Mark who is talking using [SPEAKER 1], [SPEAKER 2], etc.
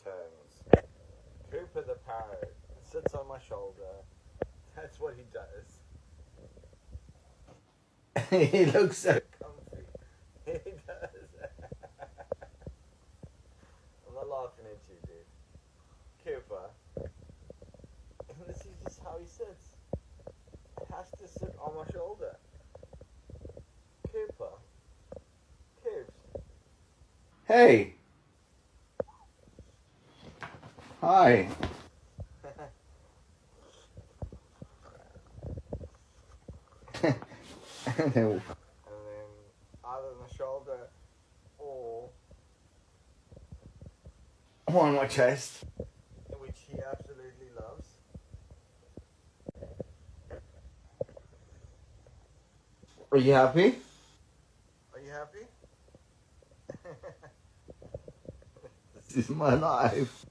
[SPEAKER 1] turns. Cooper the parrot sits on my shoulder. That's what he does.
[SPEAKER 2] He looks so
[SPEAKER 1] Comfy. He does. I'm not laughing at you, dude. Cooper. This is just how he sits. It has to sit on my shoulder. Cooper. Coops.
[SPEAKER 2] Hey. Hi.
[SPEAKER 1] And then either on the shoulder or
[SPEAKER 2] on my chest.
[SPEAKER 1] which he absolutely loves.
[SPEAKER 2] Are you happy?
[SPEAKER 1] Are you happy?
[SPEAKER 2] This is my life.